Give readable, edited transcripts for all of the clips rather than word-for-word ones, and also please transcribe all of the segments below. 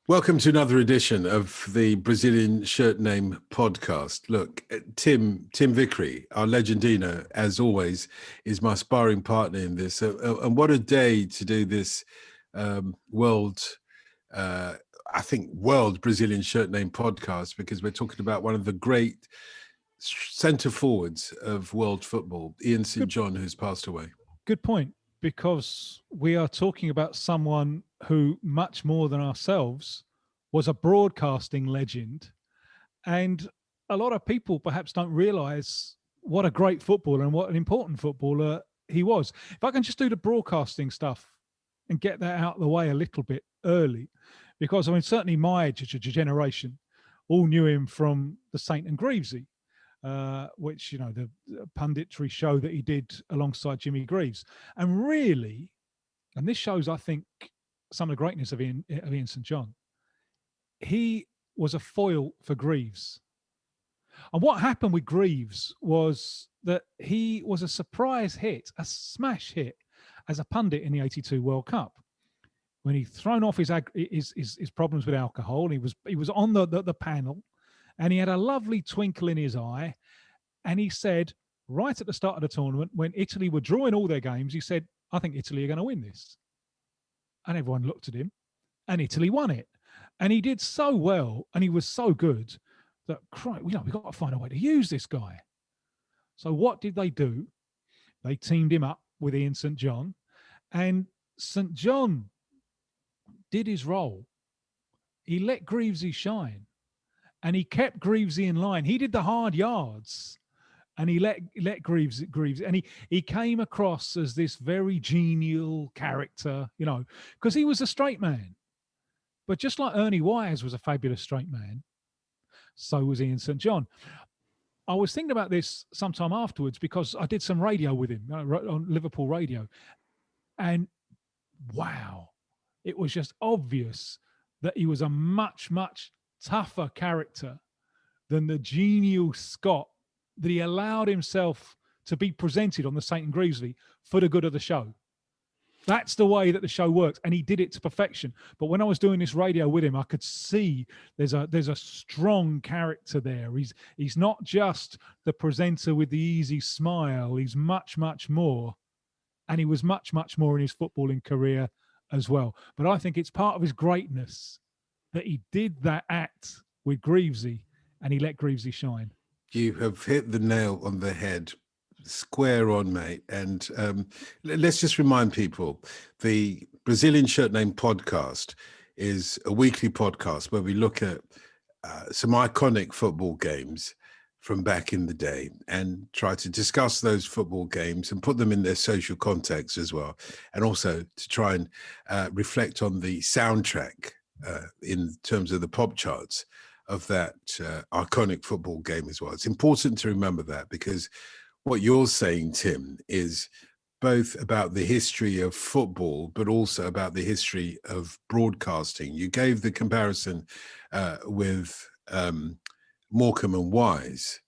Welcome to another edition of the Brazilian Shirt Name podcast. Look, Tim Vickery, our legendino, as always, is my sparring partner in this. And what a day to do this world Brazilian Shirt Name podcast, because we're talking about one of the great centre forwards of world football, Ian St. John, who's passed away. Good point, because we are talking about someone who, much more than ourselves, was a broadcasting legend. And a lot of people perhaps don't realise what a great footballer and what an important footballer he was. If I can just do the broadcasting stuff and get that out of the way a little bit early, because I mean, certainly my generation all knew him from the Saint and Grevesy, which, you know, the punditry show that he did alongside Jimmy Greaves. And really, and this shows, I think, some of the greatness of Ian St. John, he was a foil for Greaves. And what happened with Greaves was that he was a surprise hit, a smash hit, as a pundit in the '82 World Cup. When he thrown off his problems with alcohol, he was on the panel, and he had a lovely twinkle in his eye, and he said, right at the start of the tournament, when Italy were drawing all their games, he said, "I think Italy are going to win this." And everyone looked at him, and Italy won it. And he did so well, and he was so good that, we've got to find a way to use this guy. So what did they do? They teamed him up with Ian St. John, and St. John did his role. He let Grevesy shine, and he kept Grevesy in line. He did the hard yards, and he let Greaves, and he came across as this very genial character, you know, because he was a straight man. But just like Ernie Wise was a fabulous straight man, so was Ian St. John. I was thinking about this sometime afterwards, because I did some radio with him on Liverpool radio. And wow, it was just obvious that he was a much, much tougher character than the genial Scot that he allowed himself to be presented on the St. and Grevesy for the good of the show. That's the way that the show works, and he did it to perfection. But when I was doing this radio with him, I could see there's a strong character there. He's not just the presenter with the easy smile. He's much, much more, and he was much, much more in his footballing career as well. But I think it's part of his greatness that he did that act with Grevesy, and he let Grevesy shine. You have hit the nail on the head. Square on, mate. And let's just remind people, the Brazilian Shirt Name podcast is a weekly podcast where we look at some iconic football games from back in the day and try to discuss those football games and put them in their social context as well. And also to try and reflect on the soundtrack in terms of the pop charts of that iconic football game as well. It's important to remember that, because what you're saying, Tim, is both about the history of football, but also about the history of broadcasting. You gave the comparison with Morecambe and Wise.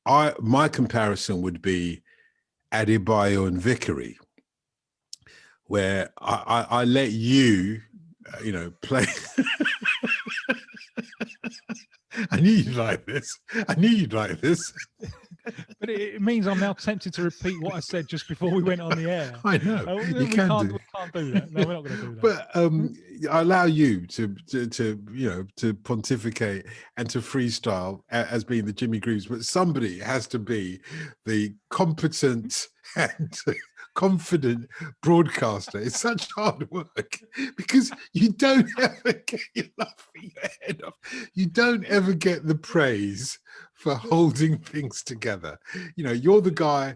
My comparison would be Adebayo and Vickery, where I let you, play. I knew you'd like this. But it means I'm now tempted to repeat what I said just before we went on the air. I know. We can't do that. No, we're not going to do that. But I allow you to pontificate and to freestyle as being the Jimmy Greaves. But somebody has to be the competent and confident broadcaster. It's such hard work, because you don't ever get your laughing your head off. You don't ever get the praise for holding things together. You know, you're the guy.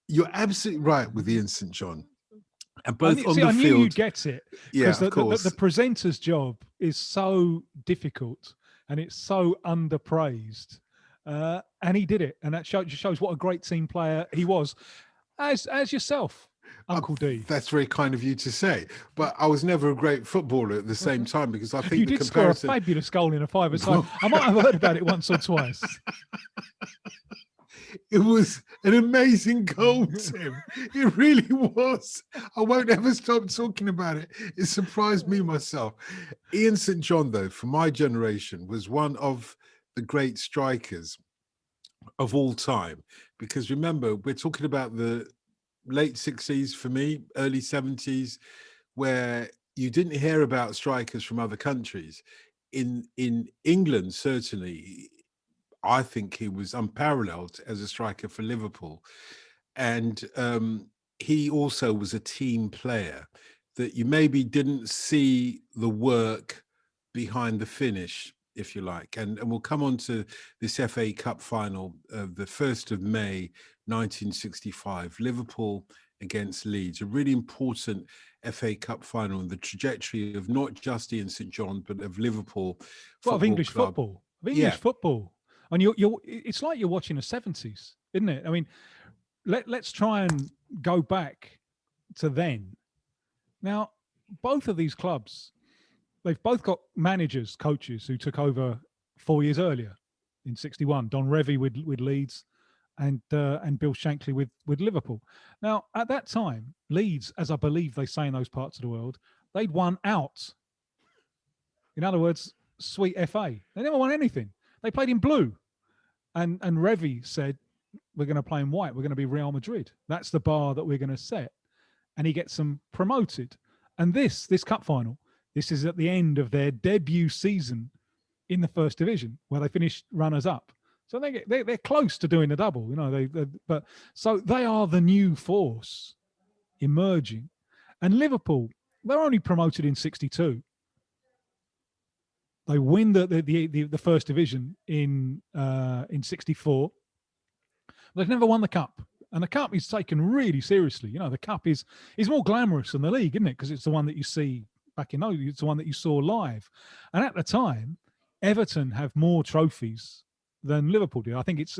You're absolutely right with Ian St. John. And both on the field. I knew you'd get it. Yeah, of course. The presenter's job is so difficult, and it's so underpraised. And he did it. And that shows what a great team player he was. As yourself, Uncle D. That's very kind of you to say. But I was never a great footballer at the same time, because I think you did score a fabulous goal in a five-a-side. I might have heard about it once or twice. It was an amazing goal, Tim. It really was. I won't ever stop talking about it. It surprised me myself. Ian St. John, though, for my generation, was one of the great strikers of all time. Because remember, we're talking about the late 60s for me, early 70s, where you didn't hear about strikers from other countries. In England, certainly, I think he was unparalleled as a striker for Liverpool. And he also was a team player that you maybe didn't see the work behind the finish, if you like. And we'll come on to this FA Cup final of the 1st of May, 1965, Liverpool against Leeds, a really important FA Cup final in the trajectory of not just Ian St. John, but of Liverpool. Well, of English club. football. Of English football. And it's like you're watching the 70s, isn't it? I mean, let's try and go back to then. Now, both of these clubs, they've both got managers, coaches who took over 4 years earlier in 61. Don Revie with Leeds and Bill Shankly with Liverpool. Now, at that time, Leeds, as I believe they say in those parts of the world, they'd won out. In other words, sweet FA. They never won anything. They played in blue. And Revie said, we're going to play in white. We're going to be Real Madrid. That's the bar that we're going to set. And he gets them promoted. And this cup final, this is at the end of their debut season in the first division, where they finished runners-up. So they're close to doing the double, you know. So they are the new force emerging. And Liverpool, they're only promoted in 62. They win the first division in 64. They've never won the cup, and the cup is taken really seriously. You know, the cup is more glamorous than the league, isn't it? Because it's the one that you see back in those. It's the one that you saw live, and at the time, Everton have more trophies than Liverpool do. I think it's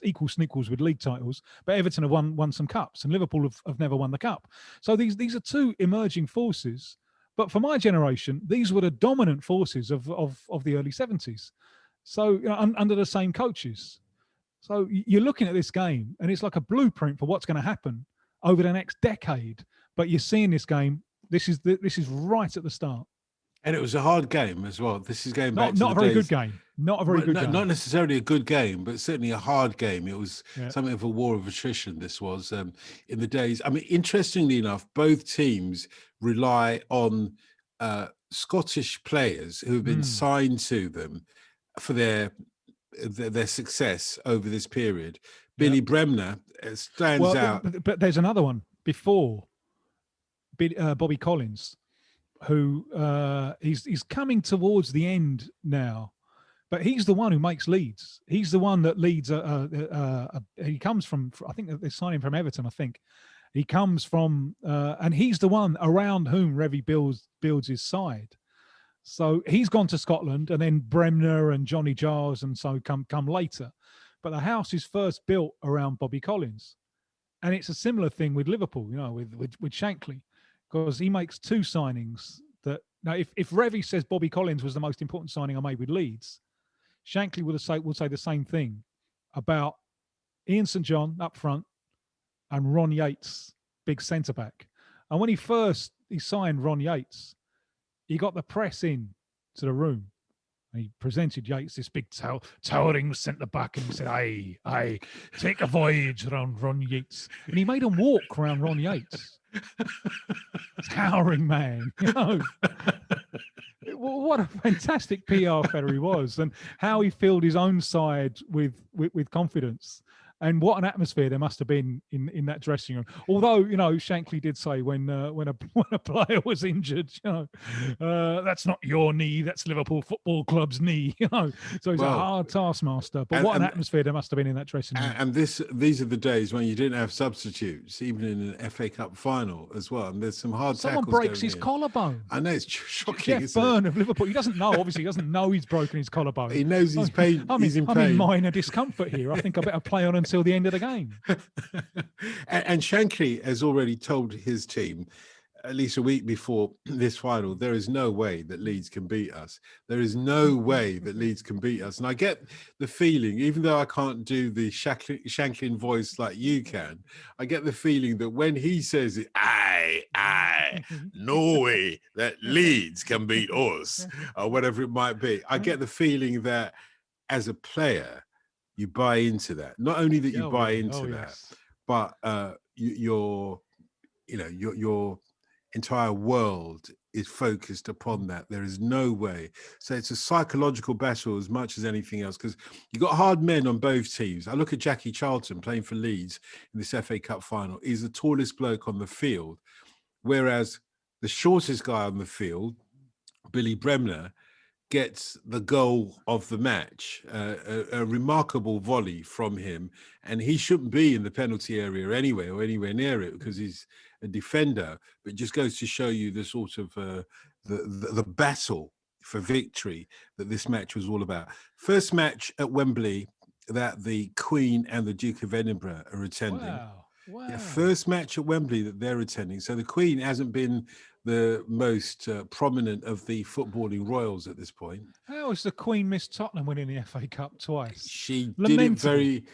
equals and equals with league titles, but Everton have won some cups, and Liverpool have never won the cup. So these are two emerging forces. But for my generation, these were the dominant forces of the early 70s. So, you know, under the same coaches. So you're looking at this game, and it's like a blueprint for what's going to happen over the next decade. But you're seeing this game. This is right at the start. And it was a hard game as well. This is going back to not a very good game. Not a very good game. Not necessarily a good game, but certainly a hard game. It was something of a war of attrition. This was in the days. I mean, interestingly enough, both teams rely on Scottish players who have been signed to them for their success over this period. Billy Bremner stands out. But there's another one before Bobby Collins, who he's coming towards the end now, but he's the one who makes Leeds. He's the one that Leeds. He comes from. I think they signed him from Everton. I think he comes from, and he's the one around whom Revie builds his side. So he's gone to Scotland, and then Bremner and Johnny Giles and so come later. But the house is first built around Bobby Collins, and it's a similar thing with Liverpool. You know, with Shankly. Because he makes two signings that now, if Revie says Bobby Collins was the most important signing I made with Leeds, Shankly will say the same thing about Ian St. John up front and Ron Yates, big centre back. And when he signed Ron Yates, he got the press in to the room. And he presented Yates, this big towering centre back, and he said, "Aye, take a voyage around Ron Yates." And he made him walk around Ron Yates. Towering man, you know. What a fantastic PR fella he was, and how he filled his own side with confidence. And what an atmosphere there must have been in that dressing room. Although, you know, Shankly did say when a player was injured, you know, that's not your knee, that's Liverpool Football Club's knee, you know. So he's a hard taskmaster. But what an atmosphere there must have been in that dressing room. And these are the days when you didn't have substitutes, even in an FA Cup final as well. And there's some hard Someone tackles breaks his collarbone. I know, it's shocking. Jeff Byrne of Liverpool. He doesn't know. Obviously, he doesn't know he's broken his collarbone. He knows he's pain. He's in pain. I'm in minor discomfort here. I think I better play on until the end of the game. And Shankly has already told his team at least a week before this final, there is no way that Leeds can beat us. There is no way that Leeds can beat us. And I get the feeling, even though I can't do the Shankly voice like you can, I get the feeling that when he says it, no way that Leeds can beat us, or whatever it might be, I get the feeling that as a player, you buy into that. Not only that you buy into that, but your entire world is focused upon that. There is no way. So it's a psychological battle as much as anything else, because you've got hard men on both teams. I look at Jackie Charlton playing for Leeds in this FA Cup final. He's the tallest bloke on the field, whereas the shortest guy on the field, Billy Bremner, gets the goal of the match, a remarkable volley from him, and he shouldn't be in the penalty area anyway, or anywhere near it, because he's a defender. But it just goes to show you the sort of the battle for victory that this match was all about. First match at Wembley that the Queen and the Duke of Edinburgh are attending. Wow. Yeah, first match at Wembley that they're attending. So the Queen hasn't been the most prominent of the footballing royals at this point. How has the Queen missed Tottenham winning the FA Cup twice? She did it very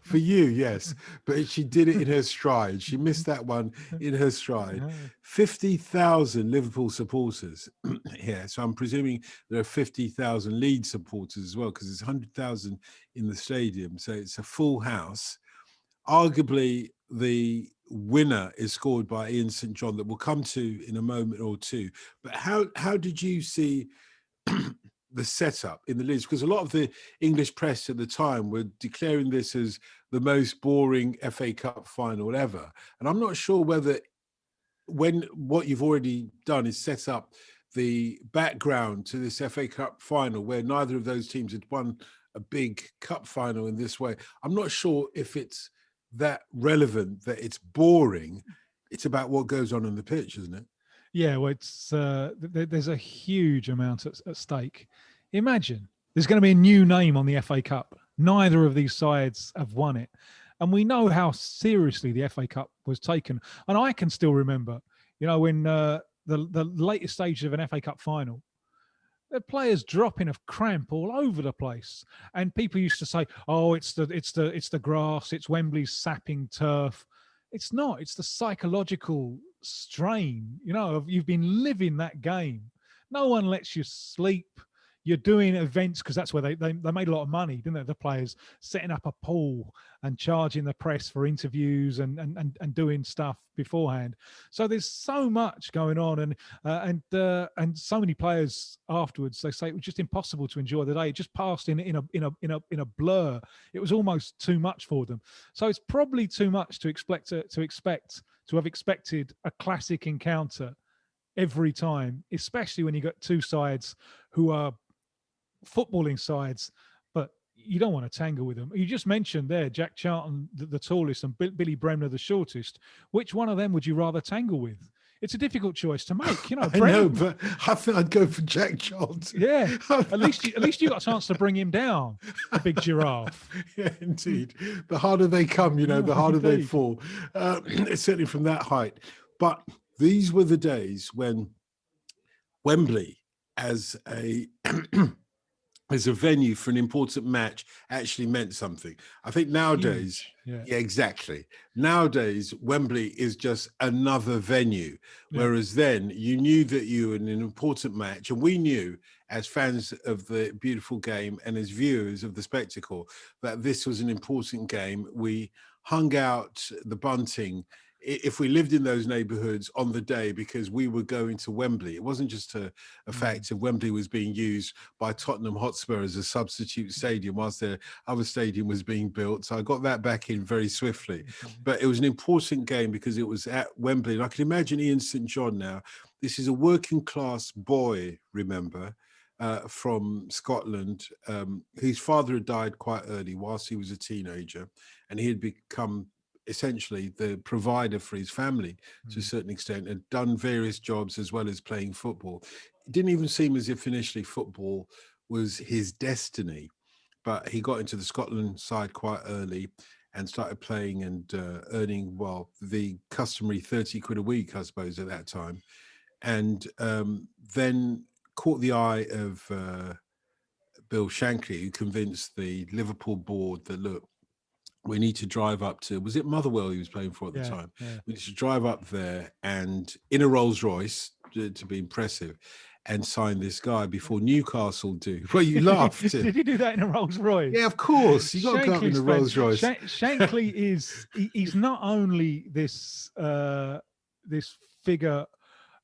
for you, yes, but she did it in her stride. She missed that one in her stride. 50,000 Liverpool supporters here, so I'm presuming there are 50,000 Leeds supporters as well, because there's 100,000 in the stadium, so it's a full house. Arguably, the winner is scored by Ian St. John, that we'll come to in a moment or two. But how did you see the setup in the Leeds? Because a lot of the English press at the time were declaring this as the most boring FA Cup final ever. And I'm not sure whether, when what you've already done is set up the background to this FA Cup final, where neither of those teams had won a big cup final in this way, I'm not sure if it's that relevant that it's boring. It's about what goes on the pitch, isn't it? Yeah, well, it's there's a huge amount at stake. Imagine there's going to be a new name on the FA Cup. Neither of these sides have won it, and we know how seriously the FA Cup was taken. And I can still remember, when the latest stage of an FA Cup final, the players dropping of cramp all over the place, and people used to say, "Oh, it's the grass, it's Wembley's sapping turf." It's not. It's the psychological strain. You've been living that game. No one lets you sleep. You're doing events, because that's where they made a lot of money, didn't they? The players setting up a pool and charging the press for interviews and doing stuff beforehand. So there's so much going on, and so many players afterwards, they say it was just impossible to enjoy the day. It just passed in a blur. It was almost too much for them. So it's probably too much to expect to have expected a classic encounter every time, especially when you got two sides who are footballing sides, but you don't want to tangle with them. You just mentioned there Jack Charlton, the tallest, and Billy Bremner, the shortest. Which one of them would you rather tangle with? It's a difficult choice to make. I know, but I think I'd go for Jack Charlton. Yeah, at least you got a chance to bring him down, the big giraffe. Yeah, indeed. The harder they come, the harder they fall. Certainly from that height. But these were the days when Wembley, as a venue for an important match, actually meant something. I think nowadays, yeah, exactly. Nowadays, Wembley is just another venue, whereas then you knew that you were in an important match, and we knew as fans of the beautiful game and as viewers of the spectacle that this was an important game. We hung out the bunting if we lived in those neighbourhoods on the day, because we were going to Wembley. It wasn't just a fact of Wembley was being used by Tottenham Hotspur as a substitute stadium whilst their other stadium was being built. So I got that back in very swiftly. But it was an important game because it was at Wembley. And I can imagine Ian St. John now. This is a working class boy, remember, from Scotland, whose father had died quite early whilst he was a teenager, and he had become essentially the provider for his family to a certain extent, and done various jobs as well as playing football. It didn't even seem as if initially football was his destiny, but he got into the Scotland side quite early, and started playing and earning, well, the customary 30 quid a week, I suppose, at that time. And then caught the eye of Bill Shankly, who convinced the Liverpool board that, look, we need to drive up to, was it Motherwell he was playing for at the time? Yeah. We need to drive up there and in a Rolls Royce to be impressive and sign this guy before Newcastle do. Well, you laughed. Did he do that in a Rolls Royce? Yeah, of course. You got to go up in a Rolls Royce. Shankly he's not only this this figure,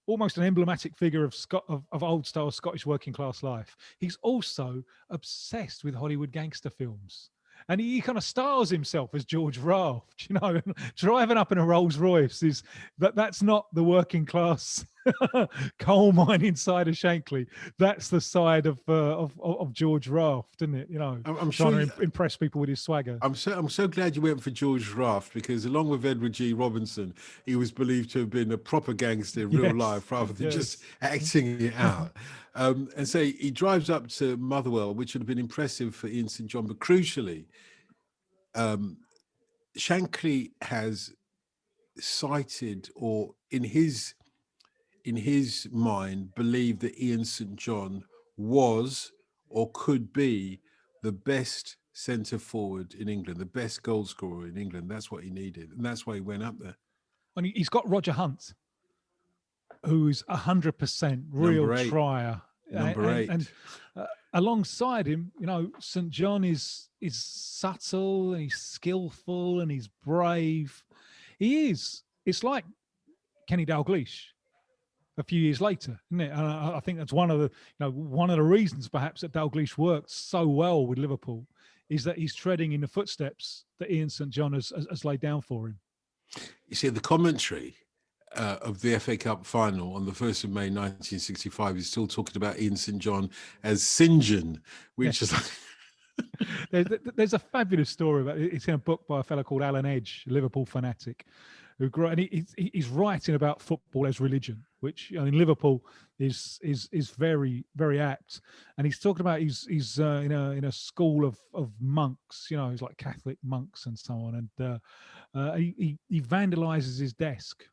almost an emblematic figure of old style Scottish working class life. He's also obsessed with Hollywood gangster films. And he kind of styles himself as George Raft, you know, driving up in a Rolls Royce is that's not the working class coal mine inside of Shankly. That's the side of George Raft, isn't it? You know, I'm trying sure to impress people with his swagger. I'm so glad you went for George Raft, because along with Edward G. Robinson, he was believed to have been a proper gangster in real life rather than just acting it out. And so he drives up to Motherwell, which would have been impressive for Ian St. John, but crucially, Shankly has cited, or in his mind, believed that Ian St. John was or could be the best centre forward in England, the best goal scorer in England. That's what he needed, and that's why he went up there. And he's got Roger Hunt, who's 100% real trier. Number 8. And alongside him, you know, St. John is subtle and he's skillful and he's brave. He is. It's like Kenny Dalglish a few years later, isn't it? And I think that's one of the reasons perhaps that Dalglish worked so well with Liverpool, is that he's treading in the footsteps that Ian St. John has laid down for him. You see, the commentary of the FA Cup final on the 1st of May 1965 is still talking about Ian St. John as St. John, which is like... there's a fabulous story about it. It's in a book by a fellow called Alan Edge, a Liverpool fanatic, who grew, and he's writing about football as religion, which, you know, in Liverpool is very, very apt. And he's talking about he's in a school of monks, you know, he's like Catholic monks and so on, and he vandalizes his desk.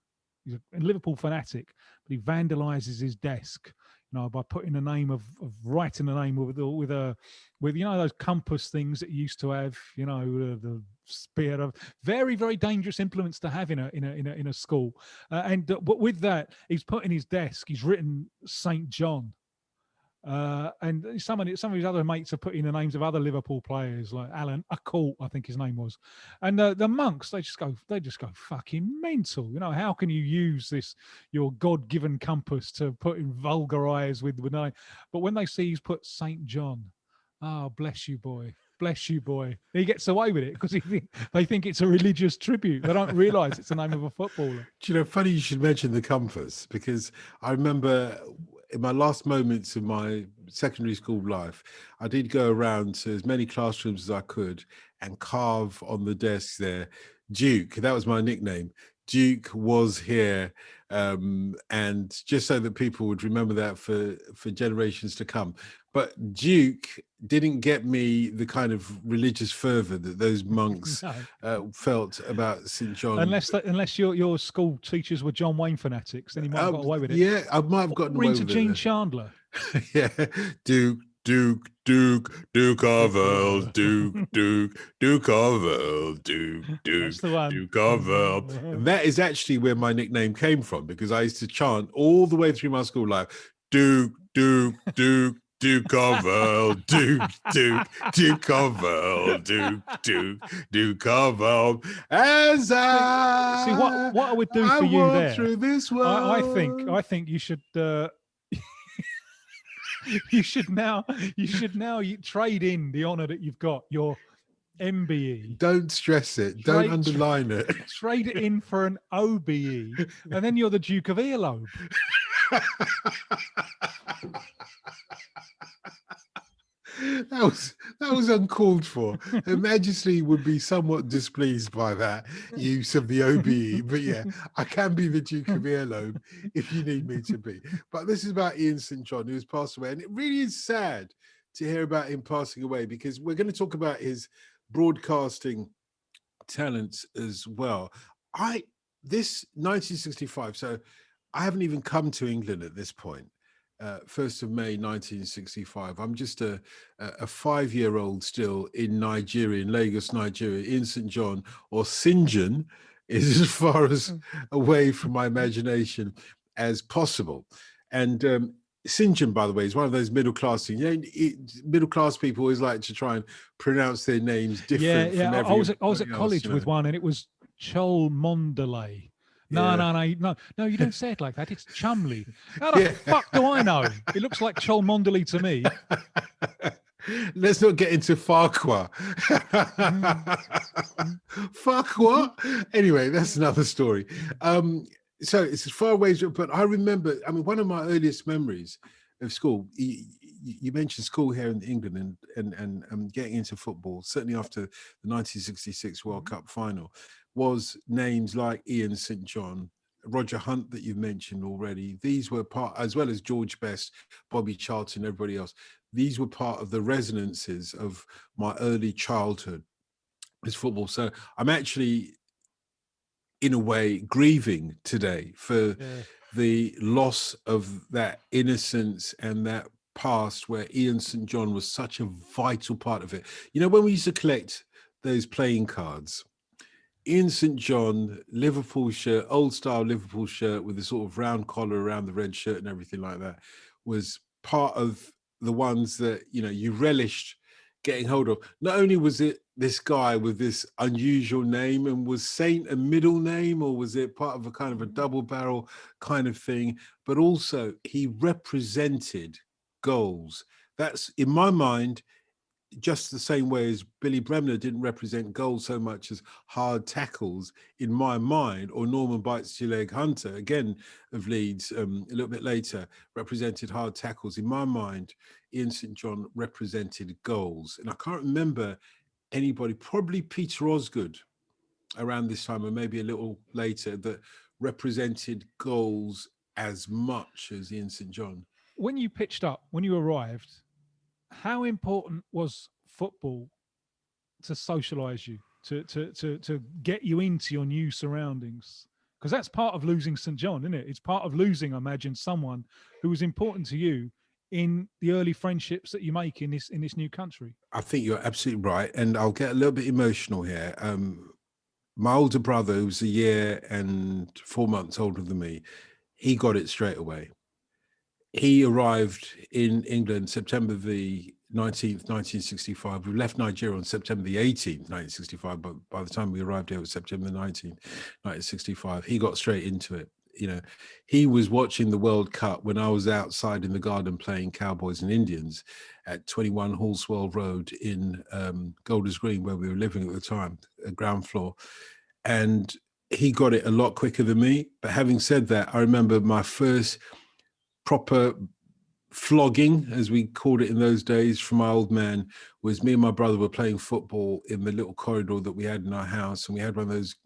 He's a Liverpool fanatic, but he vandalizes his desk, you know, by putting the name of writing the name with you know, those compass things that you used to have, you know, the spear, of very, very dangerous implements to have in a school. But with that, he's put in his desk, he's written St. John. And some of his other mates have put in the names of other Liverpool players, like Alan Accourt, I think his name was. And the monks, they just go fucking mental. You know, how can you use your God-given compass to put in vulgarize with the name? But when they see he's put St. John, oh, bless you, boy. Bless you, boy. He gets away with it because they think it's a religious tribute. They don't realise it's the name of a footballer. Do you know, funny you should mention the compass, because I remember in my last moments of my secondary school life, I did go around to as many classrooms as I could and carve on the desk there, Duke. That was my nickname. Duke was here, and just so that people would remember that for generations to come. But Duke didn't get me the kind of religious fervour that those monks felt about St. John. Unless your school teachers were John Wayne fanatics, then you might have got away with it. Yeah, I might have gotten away with it. Gene Chandler. Yeah, Duke Carvel, Duke Carvel, That's the one. Duke Carvel. And that is actually where my nickname came from, because I used to chant all the way through my school life, Duke Carvel, Duke Carvel, Duke Carvel. As I see what I would do for you there. Through this world. I think you should. You should now trade in the honour that you've got, your MBE. Don't stress it. Don't underline it. Trade it in for an OBE, and then you're the Duke of Earlobe. That was uncalled for. Her Majesty would be somewhat displeased by that use of the OBE, but yeah, I can be the Duke of Earlobe if you need me to be. But this is about Ian St. John, who has passed away, and it really is sad to hear about him passing away, because we're going to talk about his broadcasting talents as well. This 1965. So I haven't even come to England at this point. 1st of May 1965. I'm just a 5-year-old still in Nigeria, in Lagos, Nigeria, in St. John, or Sinjan is as far as away from my imagination as possible. And St. John, by the way, is one of those middle class things. Middle class people always like to try and pronounce their names different from I was everybody at else, college with one, and it was Cholmondeley. Yeah. No, you don't say it like that. It's Chumley. How the Yeah. fuck do I know? It looks like Cholmondeley to me. Let's not get into Farquhar. Farquhar? Anyway, that's another story. So it's as far away as, but I remember, I mean, one of my earliest memories of school, you mentioned school here in England and getting into football, certainly after the 1966 World Cup final, was names like Ian St. John, Roger Hunt that you've mentioned already. These were part, as well as George Best, Bobby Charlton, everybody else. These were part of the resonances of my early childhood as football. So I'm actually, in a way, grieving today for the loss of that innocence and that past where Ian St. John was such a vital part of it. You know, when we used to collect those playing cards, Ian St. John, Liverpool shirt, old style Liverpool shirt with the sort of round collar around the red shirt and everything like that, was part of the ones that, you know, you relished getting hold of. Not only was it this guy with this unusual name, and was Saint a middle name, or was it part of a kind of a double barrel kind of thing, but also he represented goals. That's, in my mind, just the same way as Billy Bremner didn't represent goals so much as hard tackles in my mind, or Norman Bites Your Leg Hunter, again of Leeds, a little bit later, represented hard tackles. In my mind, Ian St. John represented goals. And I can't remember anybody, probably Peter Osgood around this time, or maybe a little later, that represented goals as much as Ian St. John. When you pitched up, when you arrived, how important was football to socialize you, to get you into your new surroundings? Because that's part of losing St. John, isn't it? It's part of losing, I imagine, someone who was important to you in the early friendships that you make in this new country. I think you're absolutely right, and I'll get a little bit emotional here. My older brother, who's a year and 4 months older than me, he got it straight away. He arrived in England September the 19th, 1965. We left Nigeria on September the 18th, 1965, but by the time we arrived here, it was September the 19th, 1965. He got straight into it. You know, he was watching the World Cup when I was outside in the garden playing Cowboys and Indians at 21 Hallswell Road in Golders Green, where we were living at the time, a ground floor. And he got it a lot quicker than me. But having said that, I remember my first proper flogging, as we called it in those days, from my old man, was me and my brother were playing football in the little corridor that we had in our house. And we had one of those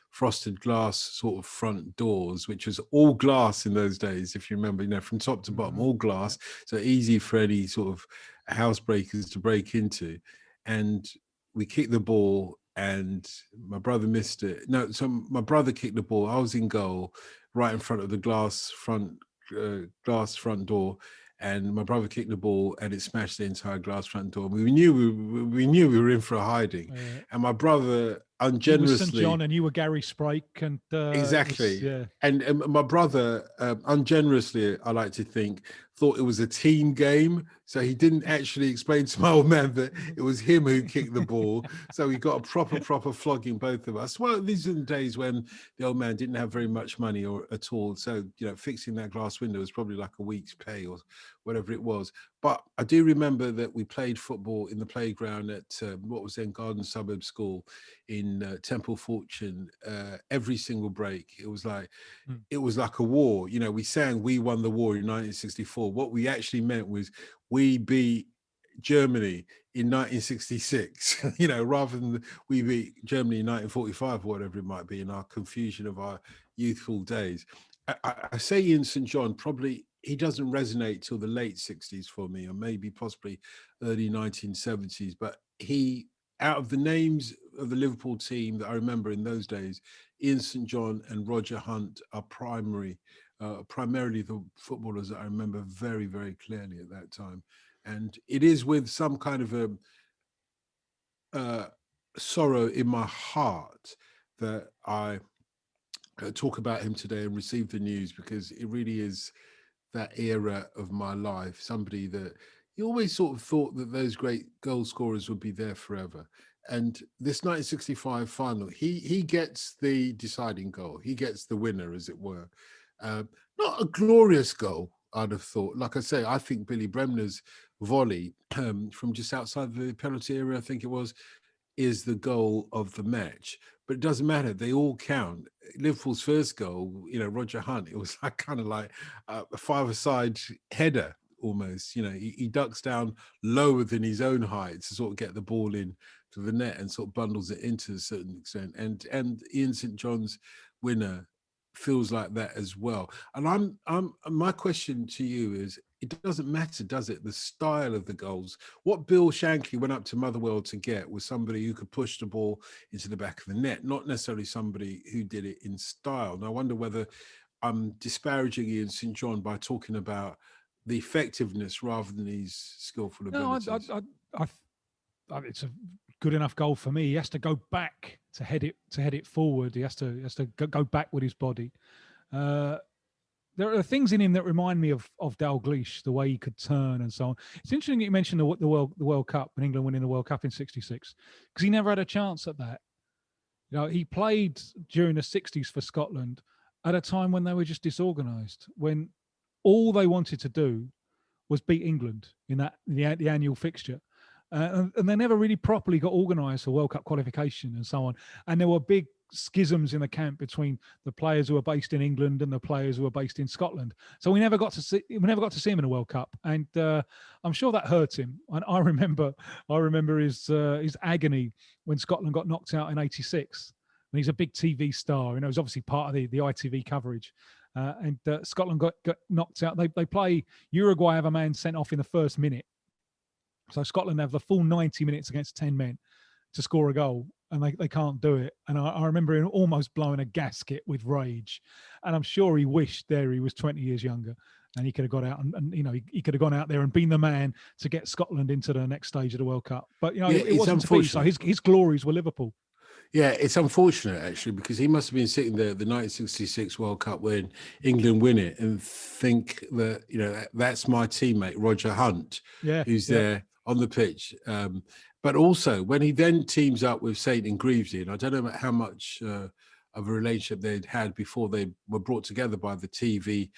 frosted glass sort of front doors, which was all glass in those days, if you remember, you know, from top to bottom, all glass. So easy for any sort of housebreakers to break into. And we kicked the ball and my brother missed it. No, so my brother kicked the ball. I was in goal right in front of the glass front door, and my brother kicked the ball and it smashed the entire glass front door. We knew we were in for a hiding. And my brother ungenerously, he was St. John and you were Gary Sprake, and exactly. And my brother ungenerously, I like to think, thought it was a team game, so he didn't actually explain to my old man that it was him who kicked the ball. So we got a proper flogging, both of us. Well, these are the days when the old man didn't have very much money or at all, so, you know, fixing that glass window was probably like a week's pay or whatever it was. But I do remember that we played football in the playground at what was then Garden Suburb School in Temple Fortune every single break. It was like a war. You know, we sang "We Won the War" in 1964. What we actually meant was we beat Germany in 1966. You know, rather than we beat Germany in 1945 or whatever it might be, in our confusion of our youthful days. I say Ian St. John, probably he doesn't resonate till the late 60s for me, or maybe possibly early 1970s, but he out of the names of the Liverpool team that I remember in those days, Ian St. John and Roger Hunt are primarily the footballers that I remember very, very clearly at that time. And it is with some kind of a sorrow in my heart that I talk about him today and receive the news, because it really is that era of my life. Somebody that you always sort of thought that those great goal scorers would be there forever. And this 1965 final, he gets the deciding goal. He gets the winner, as it were. Not a glorious goal, I'd have thought. Like I say, I think Billy Bremner's volley from just outside the penalty area, I think it was, is the goal of the match. But it doesn't matter. They all count. Liverpool's first goal, Roger Hunt, it was like kind of like a five-a-side header almost. He ducks down lower than his own height to sort of get the ball in to the net and sort of bundles it into a certain extent. And Ian St. John's winner feels like that as well. And my question to you is, it doesn't matter, does it? The style of the goals. What Bill Shankly went up to Motherwell to get was somebody who could push the ball into the back of the net, not necessarily somebody who did it in style. And I wonder whether I'm disparaging Ian St. John by talking about the effectiveness rather than his skillful abilities. No, it's a good enough goal for me. He has to go back to head it forward. He has to go back with his body. There are things in him that remind me of Dalglish, the way he could turn and so on. It's interesting that you mentioned the World Cup and England winning the World Cup in '66, because he never had a chance at that. He played during the '60s for Scotland at a time when they were just disorganised, when all they wanted to do was beat England in the annual fixture. And they never really properly got organised for World Cup qualification and so on. And there were big schisms in the camp between the players who were based in England and the players who were based in Scotland. So we never got to see him in a World Cup, and I'm sure that hurt him. And I remember his agony when Scotland got knocked out in '86. And he's a big TV star. He was obviously part of the ITV coverage. And Scotland got knocked out. They play Uruguay, have a man sent off in the first minute. So Scotland have the full 90 minutes against 10 men to score a goal, and they can't do it. And I remember him almost blowing a gasket with rage. And I'm sure he wished there he was 20 years younger, and he could have got out and he could have gone out there and been the man to get Scotland into the next stage of the World Cup. But it wasn't to be. So his glories were Liverpool. Yeah, it's unfortunate actually, because he must have been sitting there at the 1966 World Cup when England win it and think that that's my teammate Roger Hunt, who's there on the pitch. But also when he then teams up with Saint and Greavesy, and I don't know how much of a relationship they'd had before they were brought together by the TV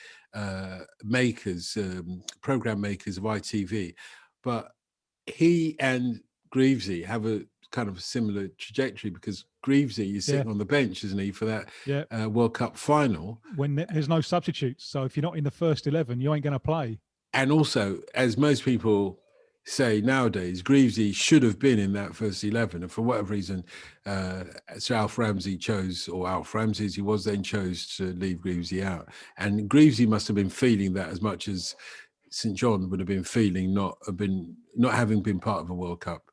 makers, program makers of ITV, but he and Greavesy have a kind of a similar trajectory, because Greavesy is sitting on the bench, isn't he, for that World Cup final, when there's no substitutes. So if you're not in the first 11, you ain't going to play. And also, as most people say nowadays, Greavesy should have been in that first 11, and for whatever reason, Sir Alf Ramsey as he was then, chose to leave Greavesy out. And Greavesy must have been feeling that as much as St. John would have been feeling not having been part of a World Cup.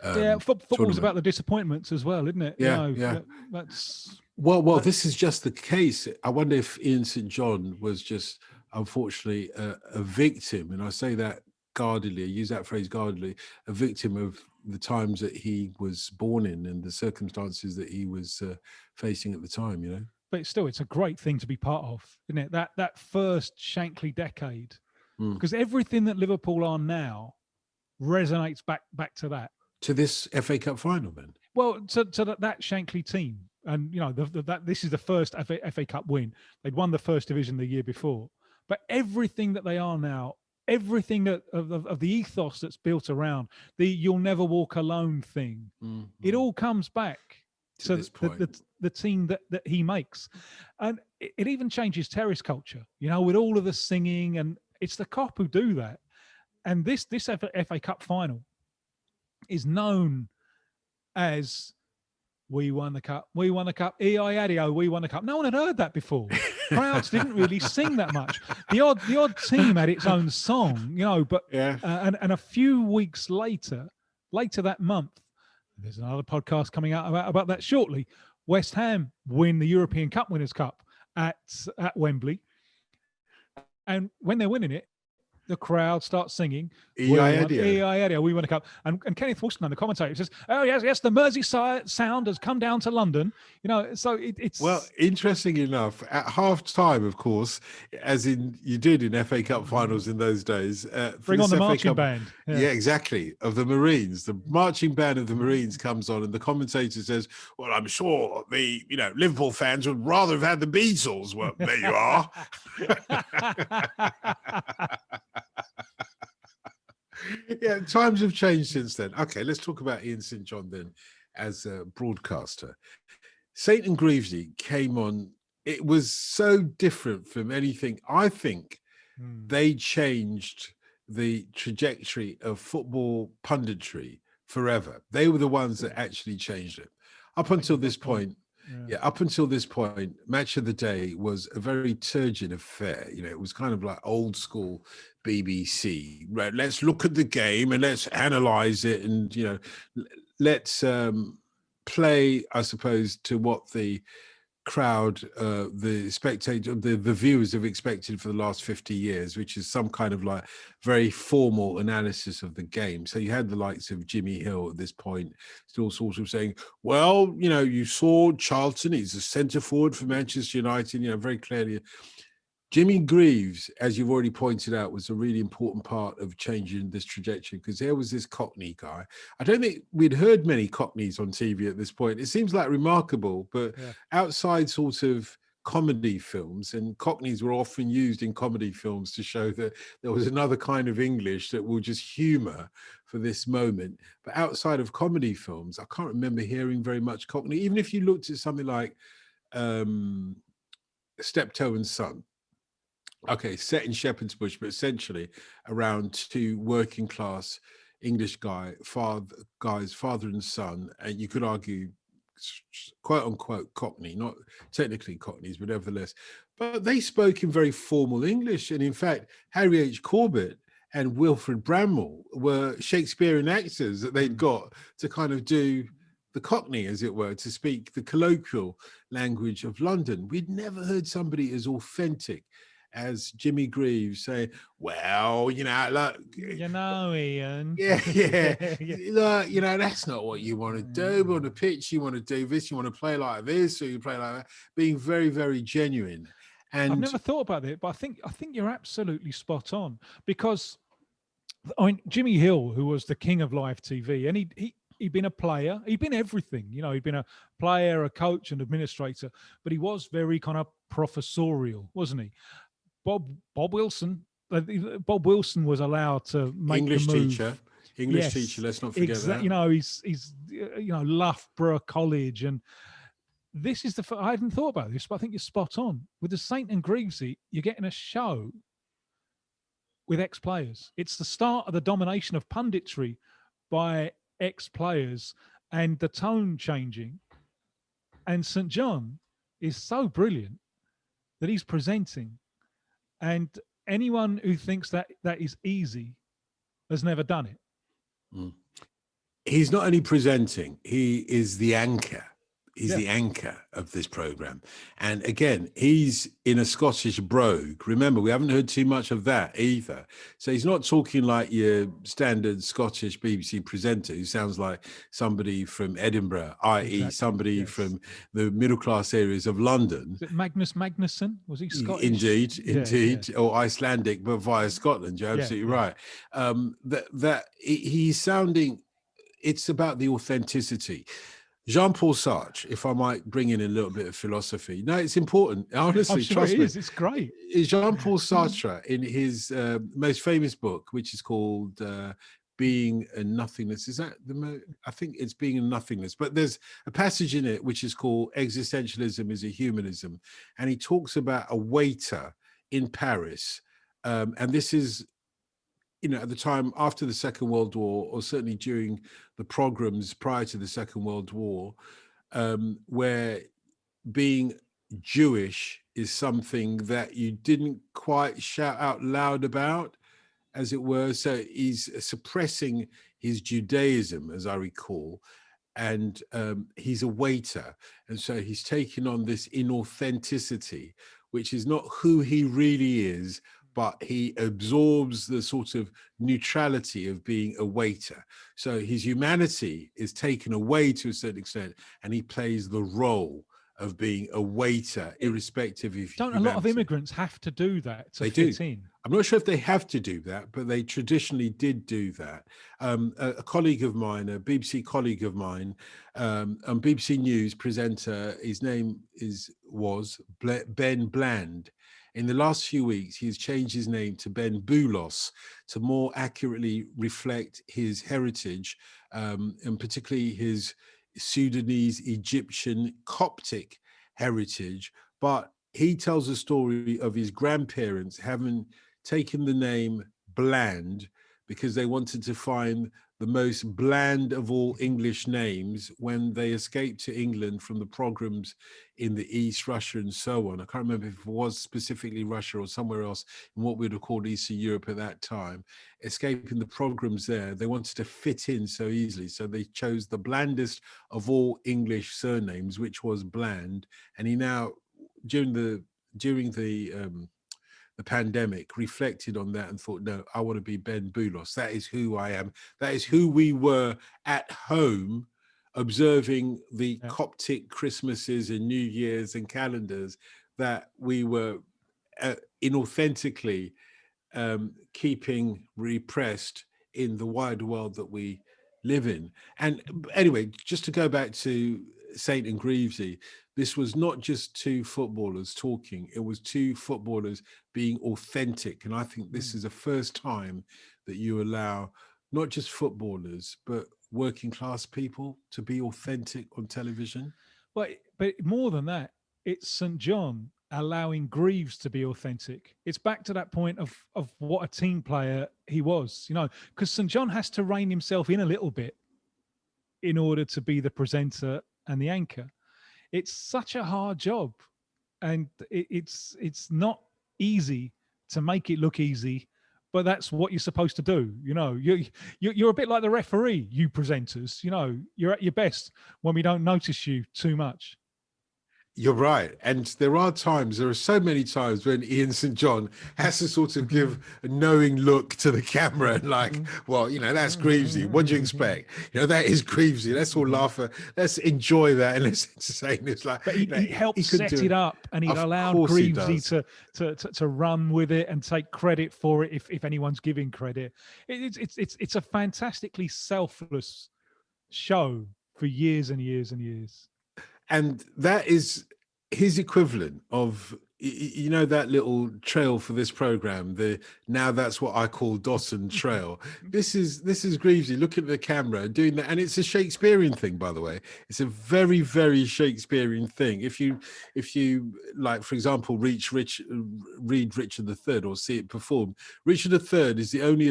Football's about the disappointments as well, isn't it? Yeah. That's well. This is just the case. I wonder if Ian St. John was just, unfortunately, a victim, and I say that guardedly. I use that phrase guardedly. A victim of the times that he was born in and the circumstances that he was facing at the time. But still, it's a great thing to be part of, isn't it? That first Shankly decade, because everything that Liverpool are now resonates back to that. To this FA Cup final, then? Well, to that Shankly team. And, this is the first FA Cup win. They'd won the first division the year before. But everything that they are now, everything that of the ethos that's built around the "you'll never walk alone" thing, it all comes back to the team that he makes. And it even changes terrace culture, with all of the singing. And it's the Cop who do that. And this FA Cup final is known as "We won the cup, E-I-A-D-O, we won the cup." No one had heard that before. Crowds didn't really sing that much. The odd team had its own song, but and a few weeks later that month, There's another podcast coming out about that shortly. West Ham win the European Cup Winners' Cup at Wembley. And when they're winning it, the crowd starts singing, we won EIADIO, we won a cup. And Kenneth Wolstenholme, the commentator, says, oh, yes, the Merseyside sound has come down to London. You know, so it's... Well, interesting enough, at half-time, of course, as in you did in FA Cup finals in those days. Bring on the marching band. Yeah, exactly, of the Marines. The marching band of the Marines comes on and the commentator says, well, I'm sure the Liverpool fans would rather have had the Beatles. Well, there you are. Yeah, times have changed since then. Okay, let's talk about Ian St. John then as a broadcaster. St. and Grevesy came on. It was so different from anything. I think they changed the trajectory of football punditry forever. They were the ones that actually changed it. Up until this point, Match of the Day was a very turgid affair. It was kind of like old school BBC. Right, let's look at the game and let's analyze it, and let's play, I suppose, to what the crowd, the spectator, the viewers have expected for the last 50 years, which is some kind of like very formal analysis of the game. So you had the likes of Jimmy Hill at this point still sort of saying, well, you saw Charlton, he's a centre forward for Manchester United, very clearly. Jimmy Greaves, as you've already pointed out, was a really important part of changing this trajectory, because there was this Cockney guy. I don't think we'd heard many Cockneys on TV at this point. It seems like remarkable, but outside sort of comedy films, and Cockneys were often used in comedy films to show that there was another kind of English that will just humour for this moment. But outside of comedy films, I can't remember hearing very much Cockney. Even if you looked at something like Steptoe and Son, okay, set in Shepherd's Bush, but essentially around two working class English guys, father and son, and you could argue, quote unquote, Cockney, not technically Cockneys, but nevertheless. But they spoke in very formal English. And in fact, Harry H. Corbett and Wilfred Bramwell were Shakespearean actors that they'd got to kind of do the Cockney, as it were, to speak the colloquial language of London. We'd never heard somebody as authentic as Jimmy Greaves saying, well, look, Ian. Look, that's not what you want to do. On the pitch, you want to do this, you want to play like this, or you play like that, being very, very genuine. And I've never thought about it, but I think you're absolutely spot on, because Jimmy Hill, who was the king of live TV, and he'd been a player, he'd been everything, he'd been a player, a coach, and administrator, but he was very kind of professorial, wasn't he? Bob Wilson was allowed to make English the move. teacher. Let's not forget that. He's Loughborough College, and this is I hadn't thought about this, but I think you're spot on. With the St and Grevesy, you're getting a show with ex-players. It's the start of the domination of punditry by ex-players and the tone changing. And St John is so brilliant that he's presenting. And anyone who thinks that is easy has never done it. He's not only presenting, he is the anchor. He's the anchor of this program. And again, he's in a Scottish brogue. Remember, we haven't heard too much of that either. So he's not talking like your standard Scottish BBC presenter who sounds like somebody from Edinburgh, i.e. somebody from the middle-class areas of London. Is it Magnus Magnusson? Was he Scottish? Indeed. Or Icelandic, but via Scotland. You're absolutely right. He's sounding, it's about the authenticity. Jean-Paul Sartre, if I might bring in a little bit of philosophy. No, it's important. Honestly, trust me. It's great. Jean-Paul Sartre, in his most famous book, which is called Being a Nothingness. Is that I think it's Being a Nothingness. But there's a passage in it which is called Existentialism is a Humanism. And he talks about a waiter in Paris. And this is, at the time after the Second World War, or certainly during the pogroms prior to the Second World War, where being Jewish is something that you didn't quite shout out loud about, as it were. So he's suppressing his Judaism, as I recall. and he's a waiter, and so he's taken on this inauthenticity, which is not who he really is, but he absorbs the sort of neutrality of being a waiter. So his humanity is taken away to a certain extent, and he plays the role of being a waiter, irrespective of Don't humanity. a lot of immigrants have to do that to They fit do. in? I'm not sure if they have to do that, but they traditionally did do that. A colleague of mine, a BBC colleague of mine, BBC News presenter, his name was Ben Bland. In the last few weeks, he's changed his name to Ben Boulos to more accurately reflect his heritage, and particularly his Sudanese, Egyptian, Coptic heritage. But he tells a story of his grandparents having taken the name Bland because they wanted to find the most bland of all English names when they escaped to England from the pogroms in the East, Russia, and so on. I can't remember if it was specifically Russia or somewhere else in what we'd have called Eastern Europe at that time. Escaping the pogroms there, they wanted to fit in so easily. So they chose the blandest of all English surnames, which was Bland. And he now, during the pandemic, reflected on that and thought, no, I want to be Ben Boulos. That is who I am. That is who we were at home, observing the Coptic Christmases and New Year's and calendars that we were inauthentically keeping repressed in the wider world that we live in. And anyway, just to go back to Saint and Greavesy, this was not just two footballers talking, it was two footballers being authentic. And I think this is the first time that you allow not just footballers, but working class people to be authentic on television. But more than that, it's St. John allowing Greaves to be authentic. It's back to that point of what a team player he was, because St. John has to rein himself in a little bit in order to be the presenter and the anchor. It's such a hard job, and it's not easy to make it look easy, but that's what you're supposed to do. You're a bit like the referee, you presenters. You're at your best when we don't notice you too much. You're right. And there are so many times when Ian St. John has to sort of give a knowing look to the camera and well, that's Greavesy. What do you expect? That is Greavesy. Let's all laugh at, let's enjoy that and let's entertain. It's like, but he helped set it up, and he allowed Greavesy to run with it and take credit for it if anyone's giving credit. It's a fantastically selfless show for years and years and years. And that is his equivalent of, that little trail for this program, now that's what I call Dotun trail. This is Greavesy looking at the camera doing that, and it's a Shakespearean thing, by the way. It's a very, very Shakespearean thing. If you like, for example, read Richard III or see it performed, Richard III is the only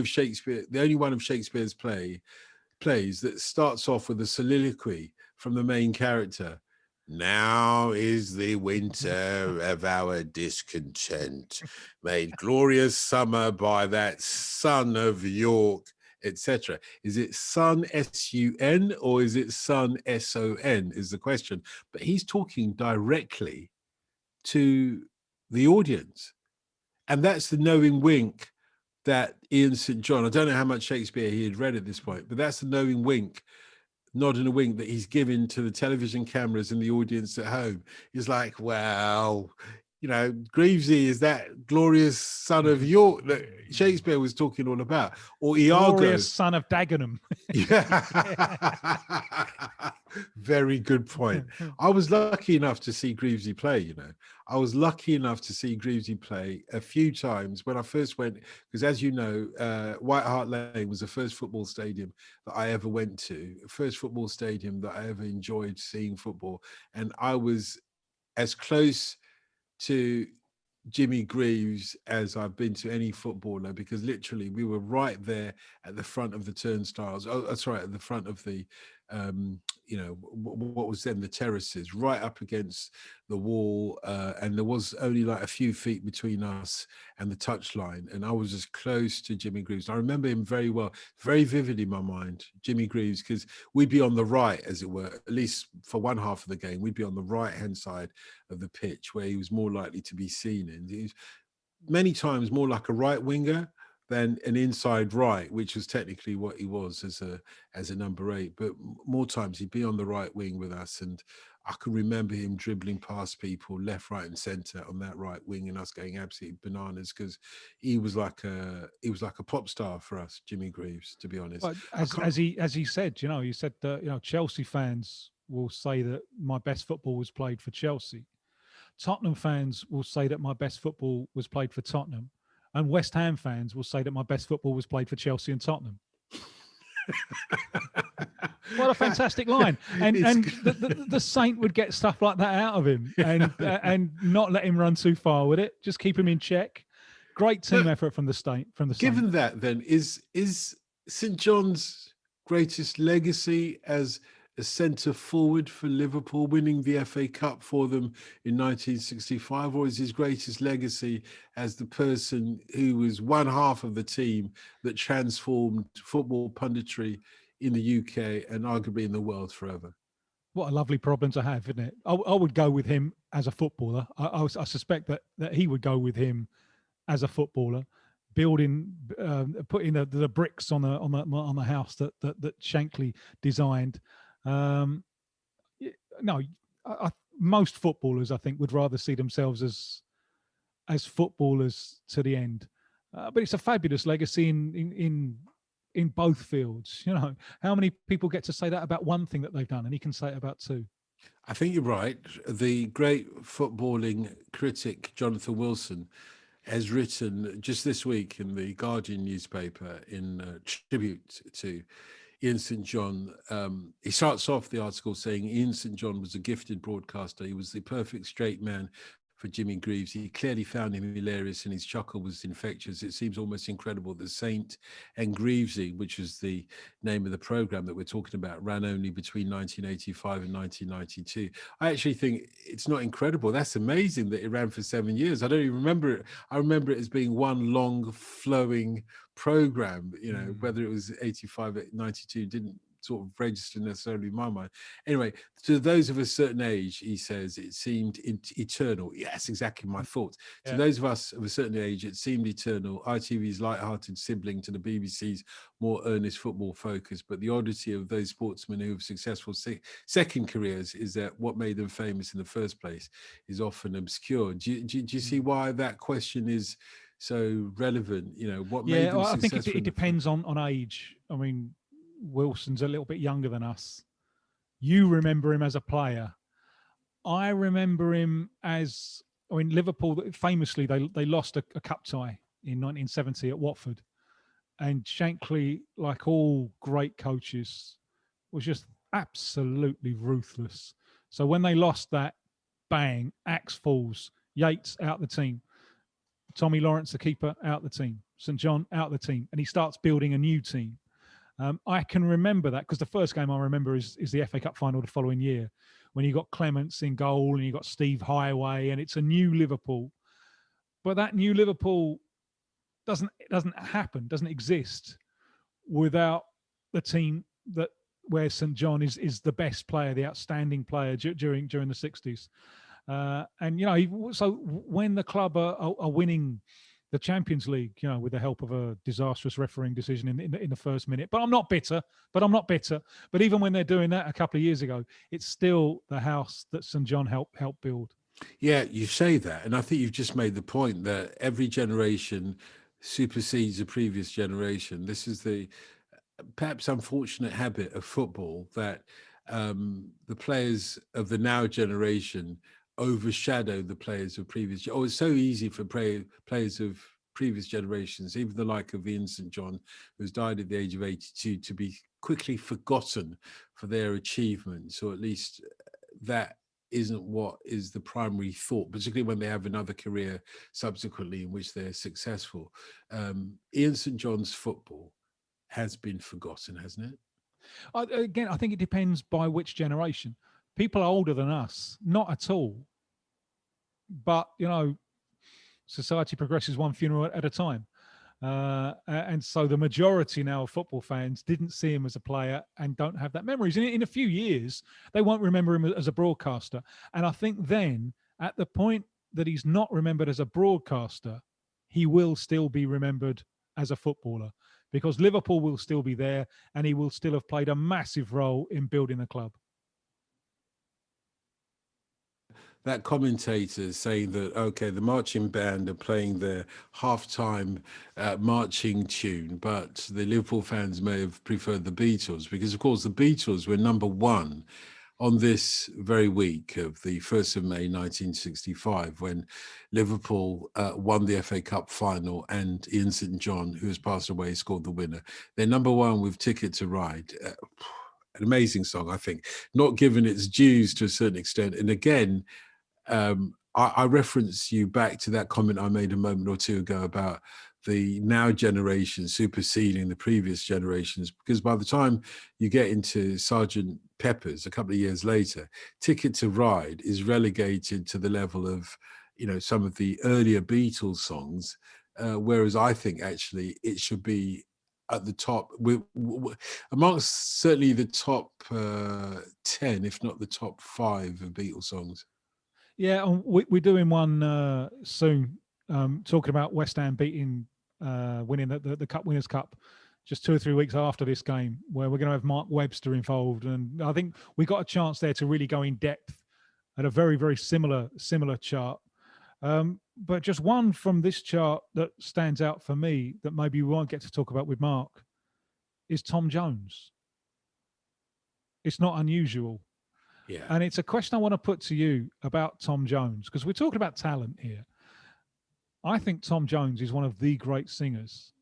one of Shakespeare's plays that starts off with a soliloquy from the main character. Now is the winter of our discontent, made glorious summer by that son of York, etc. Is it son S-U-N or is it son S-O-N is the question. But he's talking directly to the audience. And that's the knowing wink that Ian St. John, I don't know how much Shakespeare he had read at this point, but that's the knowing wink, nod and a wink that he's given to the television cameras and the audience at home. He's like, well, Greavesy is that glorious son of York that Shakespeare was talking all about, or Iago, glorious son of Dagenham. Yeah. Very good point. I was lucky enough to see Greavesy play, I was lucky enough to see Greavesy play a few times when I first went, because as you know, White Hart Lane was the first football stadium that I ever went to, first football stadium that I ever enjoyed seeing football. And I was as close to Jimmy Greaves as I've been to any footballer, because literally we were right there at the front of the turnstiles. At the front of the what was then the terraces, right up against the wall, and there was only like a few feet between us and the touchline, and I was as close to Jimmy Greaves. I remember him very well, very vivid in my mind, Jimmy Greaves, because we'd be on the right, as it were, at least for one half of the game, we'd be on the right-hand side of the pitch where he was more likely to be seen in. He was many times more like a right winger than an inside right, which was technically what he was as a number 8. But more times he'd be on the right wing with us, and I can remember him dribbling past people left, right, and centre on that right wing, and us going absolutely bananas because he was like a pop star for us, Jimmy Greaves. To be honest, But as he said, he said that Chelsea fans will say that my best football was played for Chelsea. Tottenham fans will say that my best football was played for Tottenham, and West Ham fans will say that my best football was played for Chelsea and Tottenham. What a fantastic line! And the Saint would get stuff like that out of him, and not let him run too far with it. Just keep him in check. Great team effort from the Saint. Given that, then is St John's greatest legacy as a centre forward for Liverpool, winning the FA Cup for them in 1965, or is his greatest legacy as the person who was one half of the team that transformed football punditry in the UK and arguably in the world forever? What a lovely problem to have, isn't it? I would go with him as a footballer. I suspect that he would go with him as a footballer, building, putting the bricks on the house that Shankly designed. No, most footballers, I think, would rather see themselves as footballers to the end. But it's a fabulous legacy in both fields. How many people get to say that about one thing that they've done, and he can say it about two? I think you're right. The great footballing critic Jonathan Wilson has written just this week in the Guardian newspaper in tribute to Ian St John. He starts off the article saying Ian St John was a gifted broadcaster. He was the perfect straight man for Jimmy Greaves. He clearly found him hilarious and his chuckle was infectious. It seems almost incredible that Saint and Greavesy, which is the name of the programme that we're talking about, ran only between 1985 and 1992. I actually think it's not incredible. That's amazing that it ran for 7 years. I don't even remember it. I remember it as being one long flowing programme, whether it was 85, 92, didn't sort of register necessarily in my mind. Anyway, to those of a certain age, he says, it seemed eternal. Yes, exactly my thoughts. Yeah. To those of us of a certain age, it seemed eternal. ITV's light-hearted sibling to the BBC's more earnest football focus. But the oddity of those sportsmen who have successful second careers is that what made them famous in the first place is often obscure. Do you see why that question is so relevant? What made them successful? I think it depends on age. I mean, Wilson's a little bit younger than us. You remember him as a player. I remember him as, Liverpool, famously, they lost a cup tie in 1970 at Watford. And Shankly, like all great coaches, was just absolutely ruthless. So when they lost that, bang, axe falls, Yates out the team, Tommy Lawrence, the keeper, out the team, St John out the team, and he starts building a new team. I can remember that because the first game I remember is the FA Cup final the following year when you got Clements in goal and you got Steve Highway, and it's a new Liverpool. But that new Liverpool doesn't exist without the team where St John is the best player, the outstanding player during the 60s. So when the club are winning the Champions League, with the help of a disastrous refereeing decision in the first minute. But I'm not bitter. But even when they're doing that a couple of years ago, it's still the house that St John helped build. Yeah, you say that, and I think you've just made the point that every generation supersedes the previous generation. This is the perhaps unfortunate habit of football that the players of the now generation overshadow the players of previous. Oh, it's so easy for players of previous generations, even the like of Ian St John, who's died at the age of 82, to be quickly forgotten for their achievements, or at least that isn't what is the primary thought, particularly when they have another career subsequently in which they're successful. Ian St John's football has been forgotten, hasn't it? Again, I think it depends by which generation. People older than us, not at all. But, society progresses one funeral at a time. And so the majority now of football fans didn't see him as a player and don't have that memories. In a few years, they won't remember him as a broadcaster. And I think then, at the point that he's not remembered as a broadcaster, he will still be remembered as a footballer, because Liverpool will still be there and he will still have played a massive role in building the club. That commentator saying that, okay, the marching band are playing their halftime marching tune, but the Liverpool fans may have preferred the Beatles, because of course the Beatles were number one on this very week of the 1st of May 1965, when Liverpool won the FA Cup final and Ian St John, who has passed away, scored the winner. They're number one with Ticket to Ride. An amazing song, I think, not given its dues to a certain extent. And again, I reference you back to that comment I made a moment or two ago about the now generation superseding the previous generations, because by the time you get into Sergeant Pepper's a couple of years later, Ticket to Ride is relegated to the level of, some of the earlier Beatles songs, whereas I think actually it should be at the top, amongst certainly the top 10, if not the top 5 of Beatles songs. Yeah, and we're doing one soon, talking about West Ham winning the Cup Winners' Cup just 2 or 3 weeks after this game, where we're going to have Mark Webster involved. And I think we got a chance there to really go in depth at a very, very similar chart. But just one from this chart that stands out for me that maybe we won't get to talk about with Mark is Tom Jones. It's not unusual. Yeah. And it's a question I want to put to you about Tom Jones, because we're talking about talent here. I think Tom Jones is one of the great singers.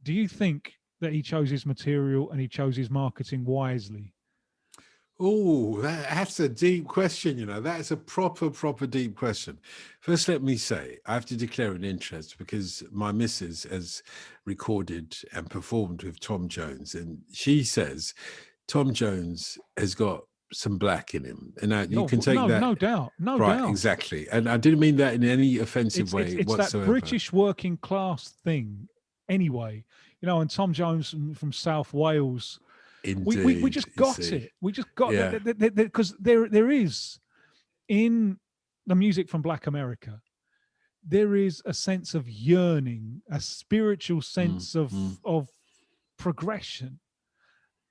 Do you think that he chose his material and he chose his marketing wisely? Oh, that's a deep question, That's a proper deep question. First, let me say, I have to declare an interest, because my missus has recorded and performed with Tom Jones, and she says Tom Jones has got some black in him. And now you can take that. No doubt. Right, exactly. And I didn't mean that in any offensive way it's whatsoever. That British working class thing anyway. And Tom Jones from South Wales, indeed, we just got it. We just got it. Because there is, in the music from Black America, there is a sense of yearning, a spiritual sense of progression.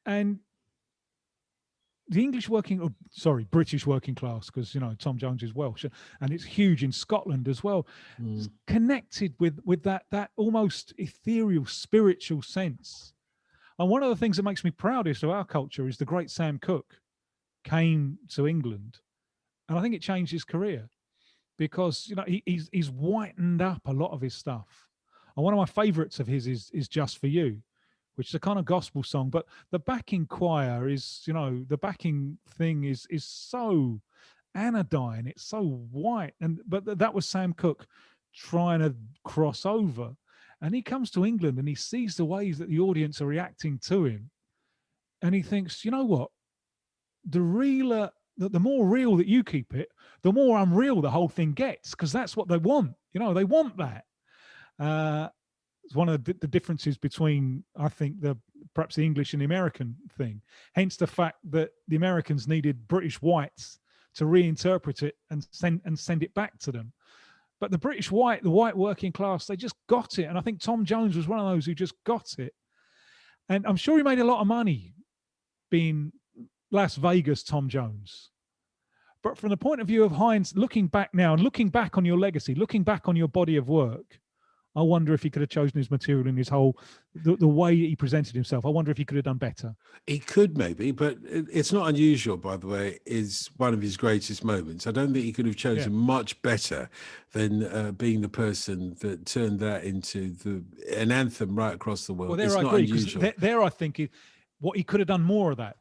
And the British working class, because Tom Jones is Welsh, and it's huge in Scotland as well. It's connected with that almost ethereal, spiritual sense. And one of the things that makes me proudest of our culture is the great Sam Cooke came to England, and I think it changed his career, because he's whitened up a lot of his stuff. And one of my favourites of his is Just For You, which is a kind of gospel song, but the backing choir is, the backing thing is so anodyne, it's so white. But that was Sam Cooke trying to cross over. And he comes to England and he sees the ways that the audience are reacting to him. And he thinks, you know what? The more real that you keep it, the more unreal the whole thing gets, because that's what they want. They want that. It's one of the differences between, I think, perhaps the English and the American thing. Hence the fact that the Americans needed British whites to reinterpret it and send it back to them. But the white working class, they just got it. And I think Tom Jones was one of those who just got it. And I'm sure he made a lot of money being Las Vegas Tom Jones. But from the point of view of Heinz, looking back now and looking back on your legacy, looking back on your body of work, I wonder if he could have chosen his material and his the way he presented himself. I wonder if he could have done better. He could maybe, but it's not unusual, by the way, is one of his greatest moments. I don't think he could have chosen much better than being the person that turned that into an anthem right across the world. Well, there it's I not agree, unusual. There I think what he could have done more of that,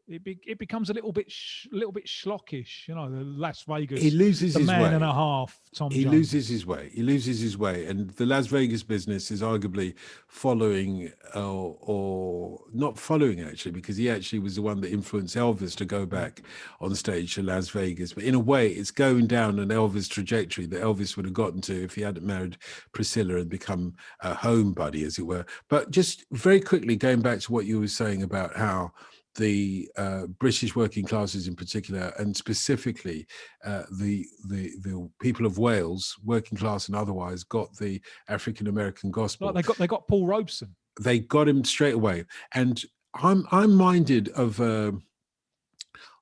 it becomes a little bit schlockish, you know, the Las He Vegas, loses the his man and way. a half, Tom He loses Jones. his way. He loses his way, and the Las Vegas business is arguably following, or not following actually, because he actually was the one that influenced Elvis to go back on stage to Las Vegas. But in a way, it's going down an Elvis trajectory that Elvis would have gotten to if he hadn't married Priscilla and become a home buddy, as it were. But just very quickly, going back to what you were saying about how the British working classes in particular, and specifically the people of Wales, working class and otherwise, got the African American gospel. Like they got Paul Robeson. They got him straight away, and I'm minded of a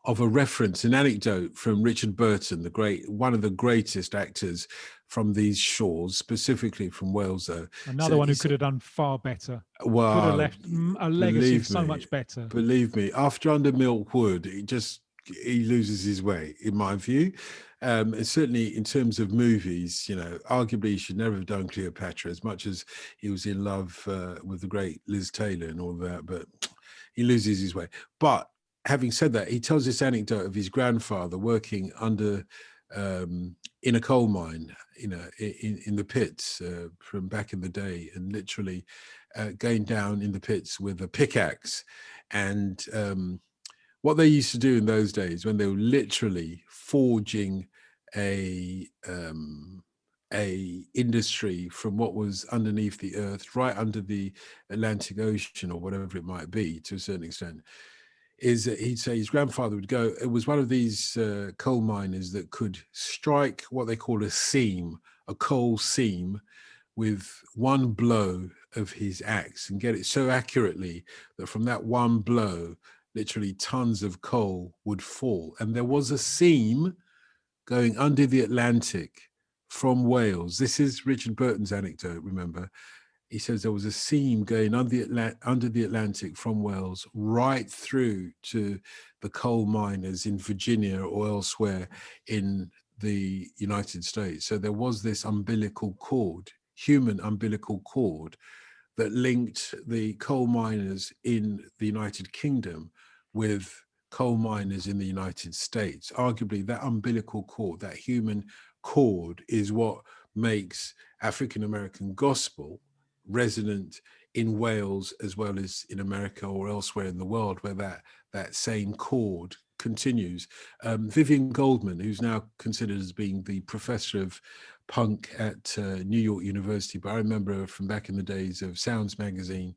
reference, an anecdote from Richard Burton, one of the greatest actors from these shores, specifically from Wales. Though Another one who could have done far better. Well, could have left a legacy so much better. Believe me, after Under Milk Wood, he loses his way, in my view. And certainly in terms of movies, you know, arguably he should never have done Cleopatra, as much as he was in love with the great Liz Taylor and all that, but he loses his way. But having said that, he tells this anecdote of his grandfather working under in a coal mine, you know, in the pits from back in the day, and literally going down in the pits with a pickaxe. And what they used to do in those days, when they were literally forging a industry from what was underneath the earth, right under the Atlantic Ocean or whatever it might be, to a certain extent, is that he'd say his grandfather would go, it was one of these coal miners that could strike what they call a seam, a coal seam, with one blow of his axe, and get it so accurately that from that one blow, literally tons of coal would fall. And there was a seam going under the Atlantic from Wales. This is Richard Burton's anecdote, remember. He says there was a seam going under the Atlantic from Wales right through to the coal miners in Virginia or elsewhere in the United States. So there was this umbilical cord, human umbilical cord, that linked the coal miners in the United Kingdom with coal miners in the United States. Arguably, that umbilical cord, that human cord, is what makes African American gospel resonant in Wales as well as in America or elsewhere in the world, where that same chord continues. Vivian Goldman, who's now considered as being the professor of punk at New York University, but I remember her from back in the days of Sounds magazine,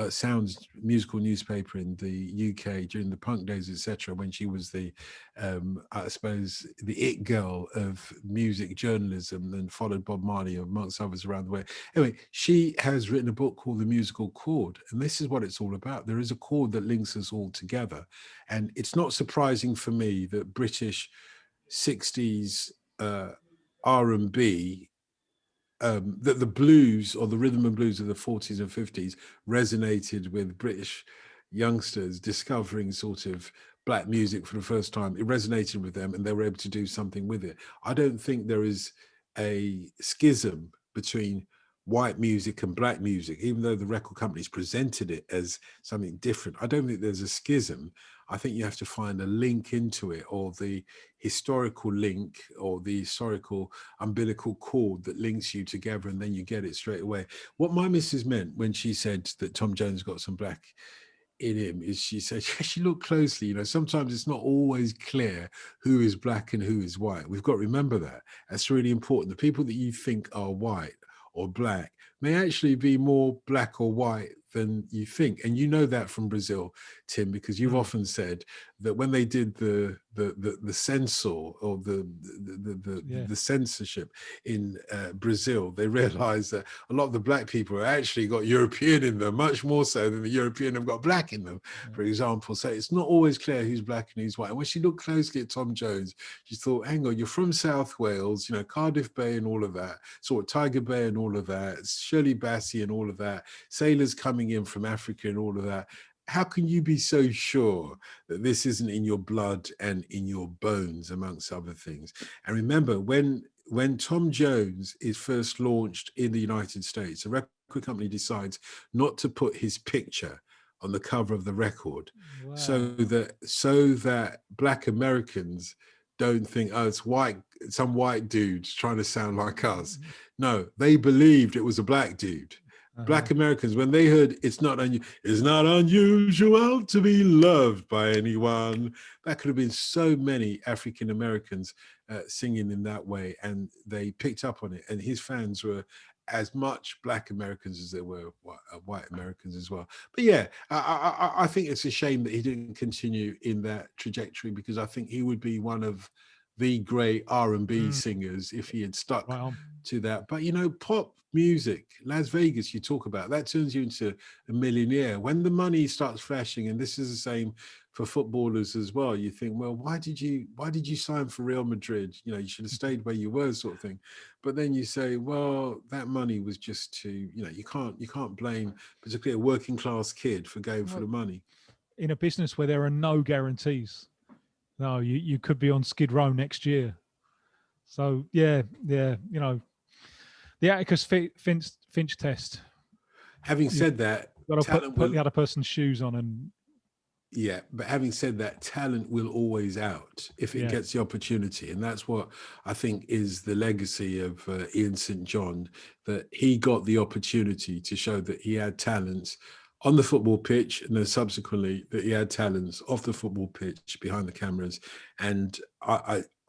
Sounds musical newspaper in the UK during the punk days, etc., when she was the, I suppose, the it girl of music journalism, and followed Bob Marley amongst others around the way. Anyway, she has written a book called The Musical Chord, and this is what it's all about. There is a chord that links us all together, and it's not surprising for me that British 60s R&B, that the blues or the rhythm and blues of the 40s and 50s resonated with British youngsters discovering sort of black music for the first time. It resonated with them and they were able to do something with it. I don't think there is a schism between white music and black music, even though the record companies presented it as something different. I don't think there's a schism. I think you have to find a link into it, or the historical link, or the historical umbilical cord that links you together, and then you get it straight away. What my missus meant when she said that Tom Jones got some black in him is she said, she looked closely, you know, sometimes it's not always clear who is black and who is white. We've got to remember that. That's really important. The people that you think are white or black may actually be more black or white than you think. And you know that from Brazil, Tim, because you've often said that when they did the censor or the censorship in Brazil, they realized that a lot of the black people actually got European in them, much more so than the European have got black in them, for example. So it's not always clear who's black and who's white. And when she looked closely at Tom Jones, she thought, hang on, you're from South Wales, you know, Cardiff Bay and all of that, sort of Tiger Bay and all of that, Shirley Bassey and all of that, sailors coming in from Africa and all of that. How can you be so sure that this isn't in your blood and in your bones, amongst other things? And remember, when Tom Jones is first launched in the United States, a record company decides not to put his picture on the cover of the record, Wow. so that Black Americans don't think, oh, it's some white dude trying to sound like us. No, they believed it was a black dude. Black Americans, when they heard it's not unusual to be loved by anyone, that could have been so many African Americans singing in that way, and they picked up on it. And his fans were as much Black Americans as there were white Americans as well. But yeah, I think it's a shame that he didn't continue in that trajectory, because I think he would be one of the great R&B singers if he had stuck to that. But you know, pop music, Las Vegas, you talk about, that turns you into a millionaire when the money starts flashing. And this is the same for footballers as well. You think, well, why did you sign for Real Madrid? You know, you should have stayed where you were, sort of thing. But then you say, well, that money was just to, you know, you can't blame particularly a working class kid for going for the money. In a business where there are no guarantees, no, you could be on Skid Row next year. So yeah, you know, the Atticus Finch test. Having said that, got to put the other person's shoes on, and yeah, but having said that, talent will always out if it gets the opportunity. And that's what I think is the legacy of Ian St. John, that he got the opportunity to show that he had talents on the football pitch, and then subsequently that he had talents off the football pitch behind the cameras. And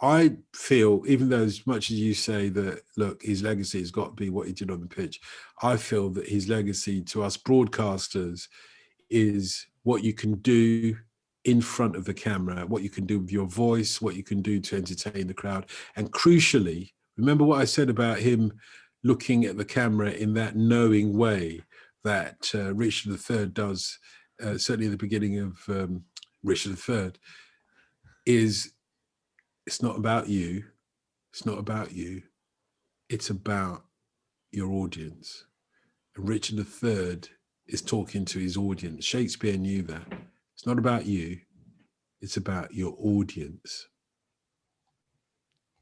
I feel, even though as much as you say that, look, his legacy has got to be what he did on the pitch, I feel that his legacy to us broadcasters is what you can do in front of the camera, what you can do with your voice, what you can do to entertain the crowd. And crucially, remember what I said about him looking at the camera in that knowing way that Richard III does, certainly at the beginning of Richard III, is it's not about you. It's not about you. It's about your audience. And Richard III is talking to his audience. Shakespeare knew that. It's not about you. It's about your audience.